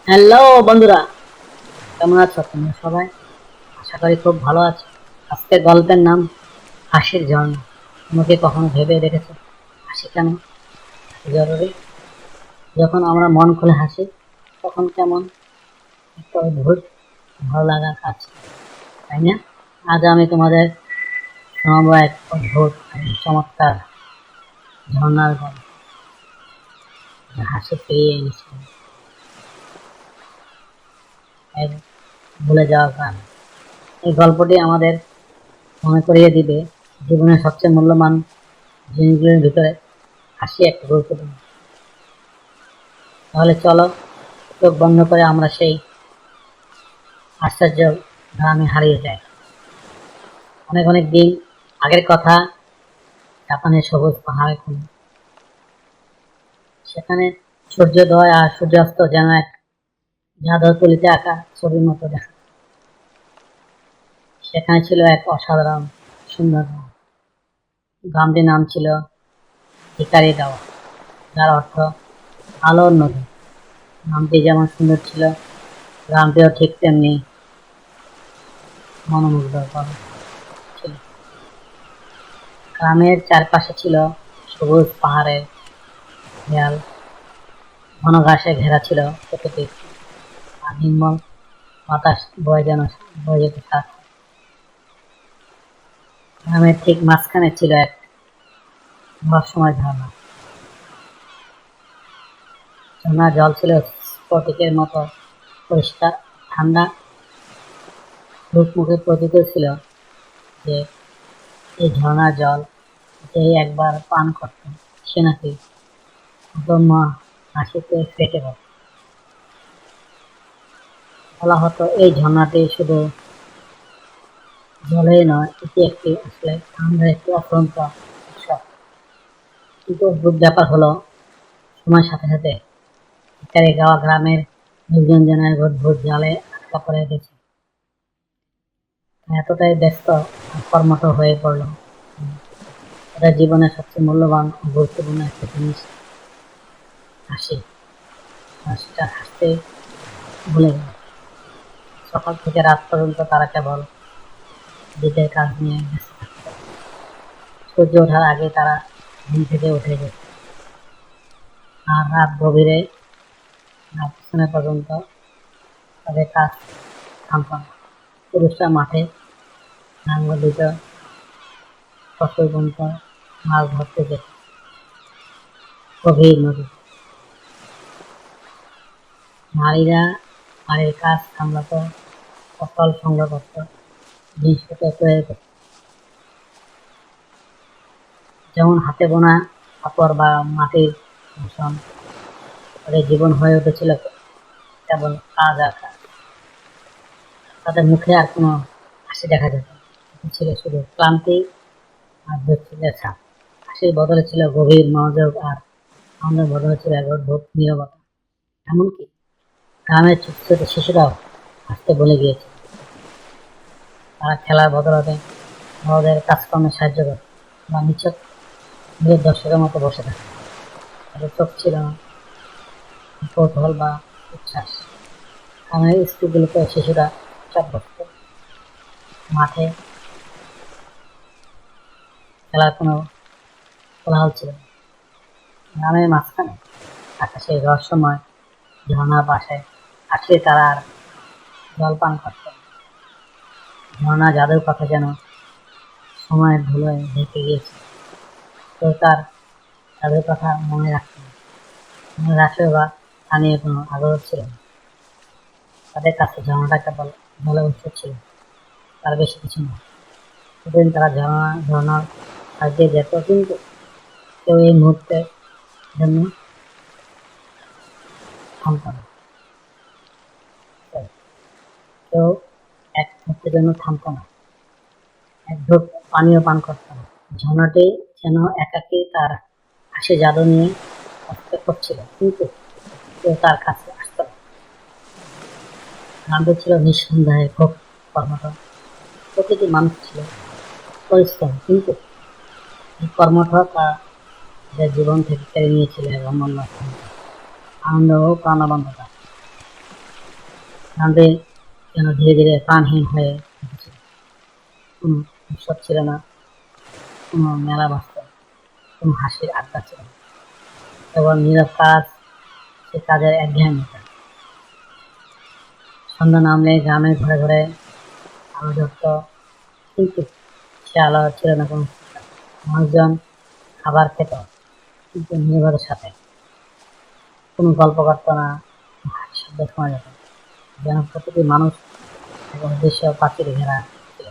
Hello বন্ধুরা, কেমন আছো তোমরা সবাই? আশা করি খুব ভালো আছো। আজকের গল্পের নাম হাসির ঝর্ণা। তোমাকে কখনো ভেবে দেখেছো হাসি কেন এত জরুরি? যখন আমরা মন খুলে হাসি তখন কেমন একটা অদ্ভুত ভালো লাগা কাজ করে, তাই না? আজ আমি তোমাদের শোনাবো এক অদ্ভুত এবং চমৎকার ঝর্ণার গল্প, যা হাসি ফিরিয়ে এনেছিল এক ভুলে যাওয়া গান। এই গল্পটি আমাদের মনে করিয়ে দিবে জীবনের সবচেয়ে মূল্যবান জিনিসগুলোর ভিতরে হাসি একটা গুরুত্বপূর্ণ। তাহলে চলো, চোখ বন্ধ করে আমরা সেই আশ্চর্য গ্রামে হারিয়ে যাই। অনেক অনেক দিন আগের কথা, জাপানের সবুজ পাহাড়ে কোন সেখানে সূর্যোদয় আর সূর্যাস্ত যেন এক জাদুর তুলিতে আঁকা ছবির মতো দেখা। সেখানে ছিল এক অসাধারণ সুন্দর গ্রাম। গ্রামটির নাম ছিল হিকারি গাওয়া, যার অর্থ আলোর নদী। নামটি যেমন সুন্দর ছিল, গ্রামটিও ঠিক তেমনি মনোমুগ্ধকর ছিল। গ্রামের চারপাশে ছিল সবুজ পাহাড়ের দেয়াল, ঘন ঘাসে ঘেরা ছিল প্রকৃতি, আর নির্মল বাতাস বয়ে যেতে থাকত। গ্রামের ঠিক মাঝখানে ছিল এক রহস্যময় ঝর্ণা। ঝর্ণার জল ছিল স্ফটিকের মতো পরিষ্কার, ঠান্ডা। মুখে প্রতীত ছিল যে এই ঝর্ণার জল যে একবার পান করত সে নাকি অদম্য হাসিতে ফেটে পড়ত। বলা হতো এই ঝর্ণাটি শুধু জলেই নয়, এটি একটি আসলে আমাদের একটি অফুরন্ত উৎসব। কিন্তু অদ্ভুত ব্যাপার হলো, সময়ের সাথে সাথে শিকারি গাওয়া গ্রামের লোকজন যেন এক অদ্ভুত জালে আটকা পড়ে গেছে। এতটাই ব্যস্ত আর কর্মঠ হয়ে পড়ল, তাদের জীবনের সবচেয়ে মূল্যবান ও গুরুত্বপূর্ণ একটা জিনিস হাসি, হাসিটা হাসতে ভুলে গেল। সকাল থেকে রাত পর্যন্ত তারা কেবল নিজেদের কাজ নিয়ে ব্যস্ত থাকত। সূর্য ওঠার আগে তারা ঘুম থেকে উঠে যেত, আর রাত গভীরে না পিছনে পর্যন্ত তাদের কাজ থামত না। পুরুষরা মাঠে লাঙ্গল দিত, ফসল বুনত, মাছ ধরতে যেত গভীর নদী। নারীরা বাড়ির কাজ সামলাত, ফসল সংগ্রহ করত, জিনিসপত্র তৈরি করত। যেমন হাতে বোনা কাপড় বা মাটির বাসন। তাদের জীবন হয়ে উঠেছিল কেবল কাজ আর কাজ। তাদের মুখে আর কোনো হাসি দেখা যেত না, ছিল শুধু ক্লান্তি আর দুশ্চিন্তার ছাপ। হাসির বদলে ছিল গভীর মনোযোগ, আর আনন্দের বদলে ছিল এক অদ্ভুত নীরবতা। এমনকি গ্রামের ছোট ছোট শিশুরাও হাসতে ভুলে গিয়েছে। তারা খেলার বদলাতে বড়দের কাজকর্মে সাহায্য করে বা নিছক নিজের দর্শকের মতো বসে থাকে। তাদের চোখ ছিল না কৌতূহল বা উচ্ছ্বাস। গ্রামের স্কুলগুলোতে শিশুরা চুপচাপ বসত, মাঠে খেলার কোনো কোলাহল ছিল না। গ্রামের মাঝখানে আকাশে রহস্যময় ঝর্ণার পাশে আসলে তারা আর জল পান করত। ঝর্ণা জাদুর কথা যেন সময়ের ধুলোয় ঢেকে গিয়েছে। কেউ তার জাদুর কথা মনে রাখত না, মনে রাখলেও বা তা নিয়ে কোনো আগ্রহ ছিল না। তাদের কাছে ঝর্ণাটা কেবল জলের উৎস ছিল, তার বেশি কিছু না। প্রতিদিন তারা ঝর্ণার কাছ দিয়ে যেত, কিন্তু কেউ এই মুহূর্তের জন্য থামত না। কেউ এক মুহূর্তের জন্য থামত না, এক ঢোক পানীয় পান করত না। ঝর্ণাটি যেন একাকী তার হাসি জাদু নিয়ে অপেক্ষা করছিল, কিন্তু কেউ তার কাছে আসত না। গ্রামটি ছিল নিঃসন্দেহে খুব কর্মঠ। প্রতিটি মানুষ ছিল পরিশ্রম, কিন্তু এই কর্মঠতা তাদের জীবন থেকে কেড়ে নিয়েছিল এক অমূল্য আনন্দ ও প্রাণবন্ততা। গান্ধী যেন ধীরে ধীরে প্রাণহীন হয়ে উঠেছিল। কোনো উৎসব ছিল না, কোনো মেলা বসত, কোনো হাসির আড্ডা ছিল না, কেবল নীরব কাজ, সে কাজের একঘেয়েমিতা। সন্ধ্যা নামলে গ্রামের ঘরে ঘরে আলো জ্বলত, কিন্তু সে আলো ছিল না কোনো শিক্ষা। মানুষজন খাবার খেত, কিন্তু নীরবতার সাথে। কোনো গল্প করতো না, হাসি শব্দ শোনা যেত, যেন প্রতিটি মানুষ একটা উদ্দেশ্য পাখির ঘেরা ছিল।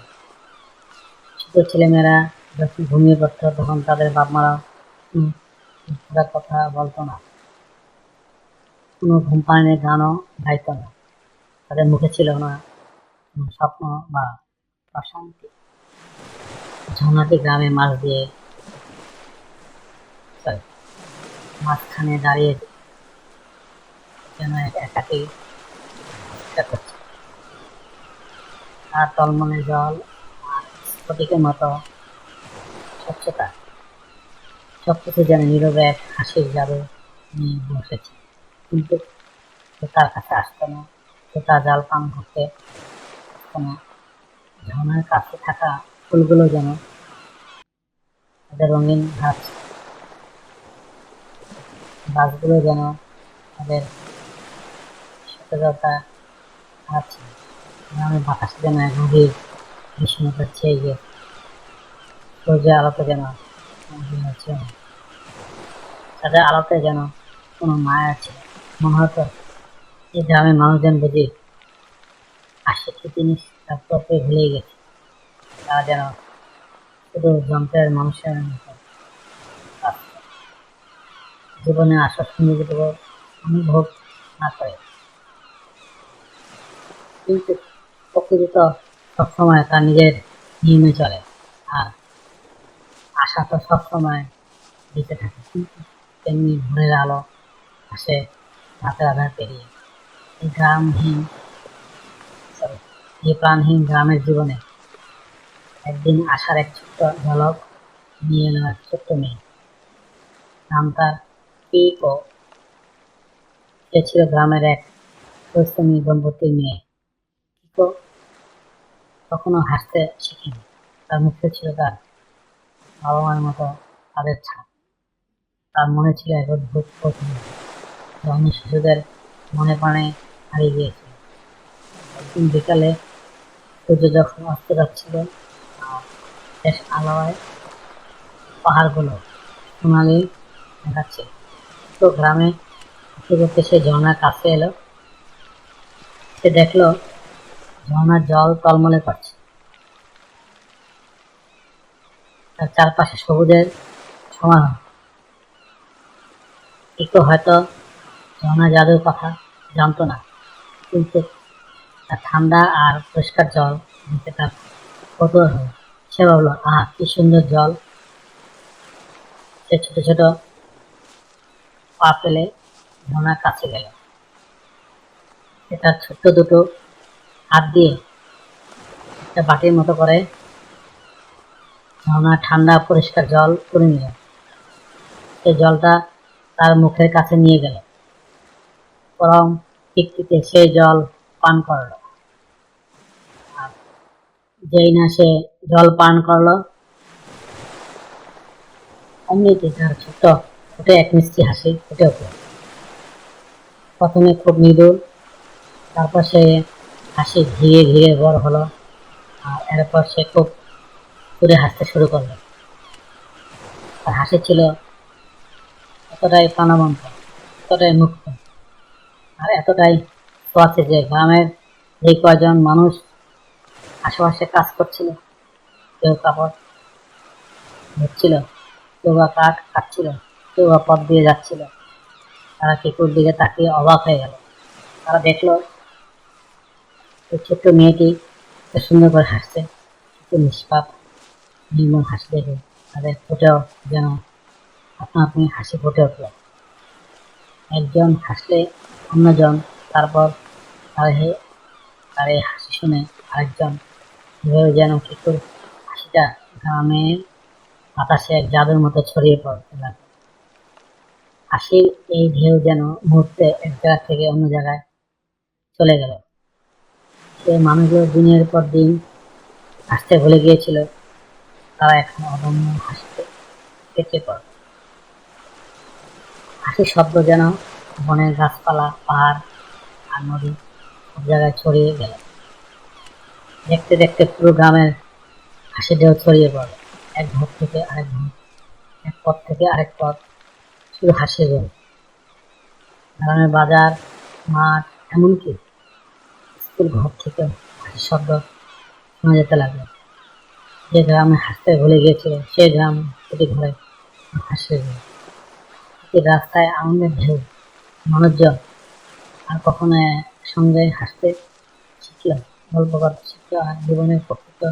ছোট ছেলেমেয়েরা যখন ঘুমিয়ে পড়ত তখন তাদের বাপ মারা কথা বলতো না, কোনো ঘুম পাড়ানির গানও গাইতো না। তাদের মুখে ছিল না কোনো স্বপ্ন বা প্রশান্তি। ঝর্ণাটি গ্রামে মাঝখানে দাঁড়িয়ে যেন একাকি অপেক্ষা করছে। আর টলমলে জল আর স্ফটিকের মতো স্বচ্ছতা, সবকিছু যেন নীরবে এক হাসির জাদু নিয়ে বসেছে। কিন্তু সে তার কাছে আসতো না, সে তার জাল পান করতে আসতো না। ঝর্ণার কাছে থাকা ফুলগুলো যেন তাদের রঙিন গাছগুলো যেন তাদের সতেজতা হারাচ্ছে। গ্রামের বাতাসে যেন এক গভীর বিষণ্ণতা ছেয়ে গিয়েছে। সূর্যের আলোতে যেন তাদের আলোতে যেন কোনো মায়া ছিল। মনে হতো এই গ্রামের মানুষজন বুঝি আসে কি জিনিস তারপরে ভুলেই গেছে। তারা যেন শুধু যন্ত্রের মানুষের মতো জীবনে আসা সৌন্দর্যটুকু অনুভব না করে। কিন্তু প্রকৃতি তো সবসময় তার নিজের নিয়মে চলে, আর আশা তো সবসময় বেঁচে থাকে। কিন্তু তেমনি ভোরের আলো আসে রাতের আধার পেরিয়ে। এই প্রাণহীন গ্রামের জীবনে একদিন আশার এক ছোট্ট ঝলক নিয়ে এলো এক ছোট্ট মেয়ে। নাম তার পিকো। সে ছিল গ্রামের এক পরিশ্রমী দম্পতির মেয়ে। পিকো কখনো হাসতে শিখিনি, তার মুখে ছিল তার বাবা মায়ের মতো তাদের ছাপ। তার মনে ছিল এক অদ্ভুত কৌতূহল, যা অন্য শিশুদের মনে প্রাণে হারিয়ে গিয়েছিল। একদিন বিকালে সূর্য যখন অস্ত যাচ্ছিল আর শেষ আলোয় পাহাড়গুলো সোনালি দেখাচ্ছে, তো গ্রামে ঘুরতে ঘুরতে সে ঝর্ণার কাছে এলো। সে দেখলো ঝর্ণার জল টলমলে করছে, তার চারপাশে সবুজের সমারোহ। একটু হয়তো ঝর্ণা জাদুর কথা জানতো না, কিন্তু তার ঠান্ডা আর পরিষ্কার জল দেখে তার কৌতূহল হলো। সে ভাবলো, কি সুন্দর জল। সে ছোট ছোট পা ফেলে ঝর্ণার কাছে গেল। সে তার ছোট্ট দুটো হাত দিয়ে একটা বাটির মতো করে ঝর্ণার ঠান্ডা পরিষ্কার জল করে নিল। সেই জলটা তার মুখের কাছে নিয়ে গেল, গরম টিকটিতে সেই জল পান করলো। আর যেই না সে জল পান করলো, অমনিতে তার ছোট্ট ঠোঁটে এক মিষ্টি হাসি ফুটে উঠল। প্রথমে খুব মৃদু, তারপর সে হাসি ধীরে ধীরে বড় হলো, আর এরপর সে খুব জোরে হাসতে শুরু করলো। তার হাসি ছিল এতটাই প্রাণবন্ত, এতটাই মুক্ত, আর এতটাই ছোঁয়াচে যে গ্রামের যে কয়জন মানুষ আশেপাশে কাজ করছিল, কেউ কাপড় ধুচ্ছিল, কেউ বা কাঠ কাটছিল, কেউ বা পথ দিয়ে যাচ্ছিল, তারা কেকুর দিকে তাকিয়ে অবাক হয়ে গেল। তারা দেখলো এই ছোট্ট মেয়েটি এত সুন্দর করে হাসছে, একটু নিষ্পাপ নির্মল হাসি দেখে তাদের ফুটেও যেন আপনা আপনি হাসি ফুটে উঠল। একজন হাসলে অন্যজন, তারপর তার এই হাসি শুনে আরেকজন, এভাবে যেন কেকুর হাসিটা গ্রামের বাতাসে এক জাদুর মতো ছড়িয়ে পড়তে লাগলো। হাসির এই ঢেউ যেন মুহূর্তে এক জায়গা থেকে অন্য জায়গায় চলে গেল। যে মানুষগুলো দিনের পর দিন হাসতে ভুলে গিয়েছিল, তারা এখন অদম্য হাসতে কেটে পড়ে। হাসির শব্দ যেন বনের গাছপালা, পাহাড় আর নদী সব জায়গায় ছড়িয়ে গেল। দেখতে দেখতে পুরো গ্রামের হাসি ঢেউ ছড়িয়ে পড়ে। এক ঘর থেকে আরেক ঘর, এক পথ থেকে আরেক পথ, শুধু হাসির রোল। গ্রামের বাজার, মাঠ, এমনকি স্কুল ঘর থেকে হাসির শব্দ শোনা যেতে লাগলো। যে গ্রামে হাসতে ভুলে গিয়েছিল সেই গ্রাম প্রতি ঘরে হাসির রোল। প্রতি রাস্তায় আনন্দের ঢেউ, মানুষজন আর কখনো সঙ্গে হাসতে শিখলো, গল্প করতে শিখলো, আর জীবনের প্রকৃত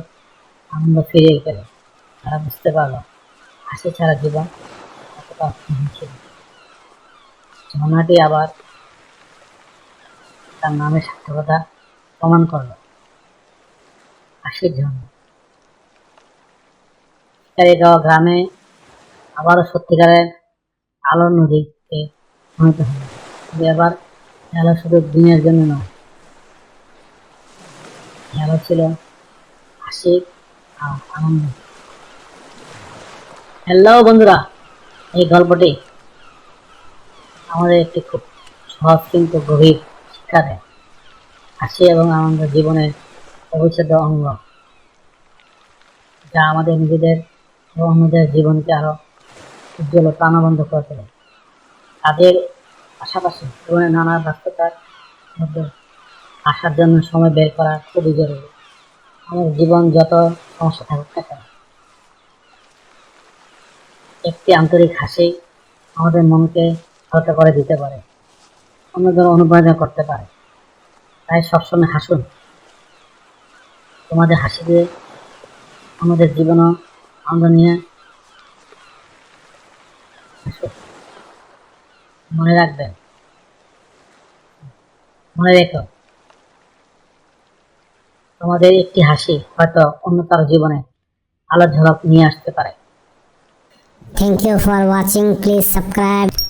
আনন্দ ফিরে গেল। তারা বুঝতে পারলো হাসি ছাড়া জীবন কতটা অর্থহীন ছিল। ঝর্ণাটি আবার তার নামের সার্থকতা প্রমাণ করলো, হাসির ঝর্ণা। গাঁও গ্রামে আবারও সত্যিকারের আলোর নদীতে পরিণত হলো। এবার আলো শুধু দিনের জন্য নয়, আলো ছিল হাসি আর আনন্দ। হ্যালো বন্ধুরা, এই গল্পটি আমাদের একটি খুব সহজ কিন্তু গভীর শিক্ষা দেয়। হাসি এবং আনন্দ জীবনের অবিচ্ছেদ্য অঙ্গ, যা আমাদের নিজেদের এবং অন্যদের জীবনকে আরো উজ্জ্বল ও প্রাণবন্ত করে তোলে। তাদের পাশাপাশি জীবনের নানা ব্যস্ততার মধ্যে আসার জন্য সময় বের করা খুবই জরুরি। আমাদের জীবন যত সমস্যা থাকুক না কেন, একটি আন্তরিক হাসি আমাদের মনকে হালকা করে দিতে পারে, অন্যদের অনুপ্রাণিত করতে পারে। তাই সবসময় হাসুন। তোমাদের হাসি দিয়ে আমাদের জীবনও আনন্দ নিয়ে মনে রাখবেন, মনে রেখো তোমাদের একটি হাসি হয়তো অন্য কারো জীবনে আলোর ঝলক নিয়ে আসতে পারে। Thank you for watching. Please subscribe.